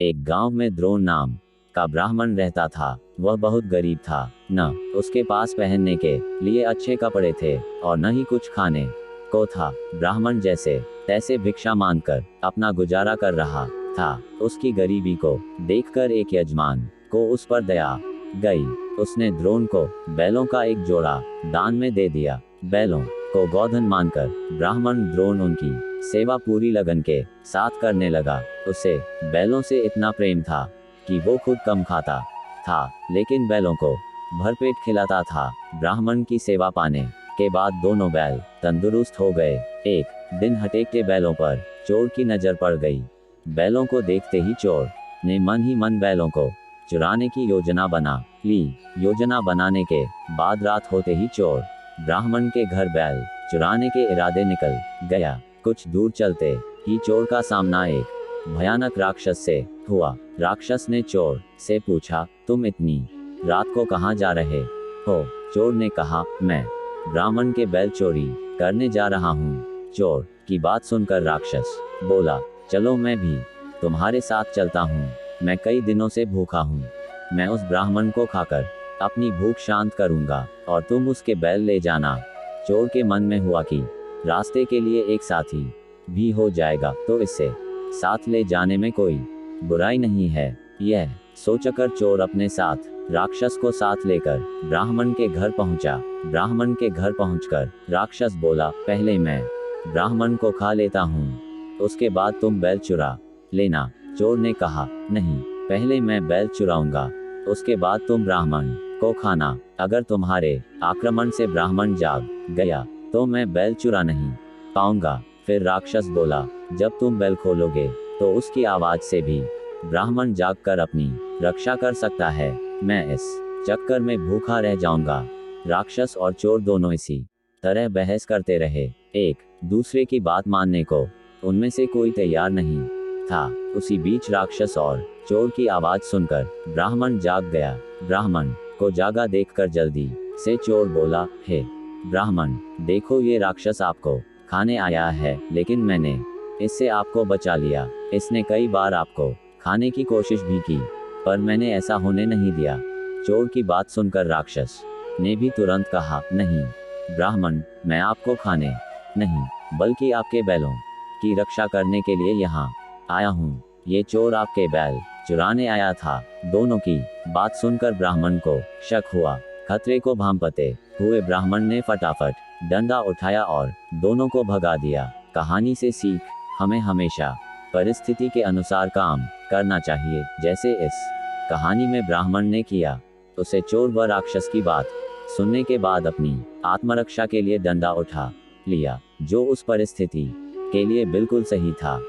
एक गांव में द्रोण नाम का ब्राह्मण रहता था। वह बहुत गरीब था। न उसके पास पहनने के लिए अच्छे कपड़े थे और न ही कुछ खाने को था। ब्राह्मण जैसे तैसे भिक्षा मांगकर अपना गुजारा कर रहा था। उसकी गरीबी को देखकर एक यजमान को उस पर दया गई। उसने द्रोण को बैलों का एक जोड़ा दान में दे दिया। बैलों को गोधन मानकर ब्राह्मण द्रोण उनकी सेवा पूरी लगन के साथ करने लगा। उसे बैलों से इतना प्रेम था कि वो खुद कम खाता था, लेकिन बैलों को भरपेट खिलाता था। ब्राह्मण की सेवा पाने के बाद दोनों बैल तंदुरुस्त हो गए। एक दिन हटेकते बैलों पर चोर की नजर पड़ गई। बैलों को देखते ही चोर ने मन ही मन बैलों को चुराने की योजना बना ली। योजना बनाने के बाद रात होते ही चोर ब्राह्मण के घर बैल चुराने के इरादे निकल गया। कुछ दूर चलते ही चोर का सामना एक भयानक राक्षस से हुआ। राक्षस ने चोर से पूछा, तुम इतनी रात को कहाँ जा रहे हो? चोर ने कहा, मैं ब्राह्मण के बैल चोरी करने जा रहा हूँ। चोर की बात सुनकर राक्षस बोला, चलो मैं भी तुम्हारे साथ चलता हूँ। मैं कई दिनों से भूखा हूँ। मैं उस ब्राह्मण को खाकर अपनी भूख शांत करूँगा और तुम उसके बैल ले जाना। चोर के मन में हुआ कि रास्ते के लिए एक साथी भी हो जाएगा तो इससे साथ ले जाने में कोई बुराई नहीं है। यह सोचकर चोर अपने साथ राक्षस को साथ लेकर ब्राह्मण के घर पहुंचा। ब्राह्मण के घर पहुंचकर राक्षस बोला, पहले मैं ब्राह्मण को खा लेता हूँ, उसके बाद तुम बैल चुरा लेना। चोर ने कहा, नहीं, पहले मैं बैल चुराऊंगा, उसके बाद तुम ब्राह्मण को खाना। अगर तुम्हारे आक्रमण से ब्राह्मण जाग गया तो मैं बैल चुरा नहीं पाऊंगा। फिर राक्षस बोला, जब तुम बैल खोलोगे तो उसकी आवाज से भी ब्राह्मण जागकर अपनी रक्षा कर सकता है। मैं इस चक्कर में भूखा रह जाऊंगा। राक्षस और चोर दोनों इसी तरह बहस करते रहे, एक दूसरे की बात मानने को उनमें से कोई तैयार नहीं था। उसी बीच राक्षस और चोर की आवाज सुनकर ब्राह्मण जाग गया। ब्राह्मण को जागा देखकर जल्दी से चोर बोला, हे ब्राह्मण, देखो ये राक्षस आपको खाने आया है, लेकिन मैंने इससे आपको बचा लिया। इसने कई बार आपको खाने की कोशिश भी की, पर मैंने ऐसा होने नहीं दिया। चोर की बात सुनकर राक्षस ने भी तुरंत कहा, नहीं ब्राह्मण, मैं आपको खाने नहीं, बल्कि आपके बैलों की रक्षा करने के लिए यहाँ आया हूँ। ये चोर आपके बैल चुराने आया था। दोनों की बात सुनकर ब्राह्मण को शक हुआ। खतरे को भांपते हुए ब्राह्मण ने फटाफट डंडा उठाया और दोनों को भगा दिया। कहानी से सीख, हमें हमेशा परिस्थिति के अनुसार काम करना चाहिए, जैसे इस कहानी में ब्राह्मण ने किया। उसे चोर व राक्षस की बात सुनने के बाद अपनी आत्मरक्षा के लिए डंडा उठा लिया, जो उस परिस्थिति के लिए बिल्कुल सही था।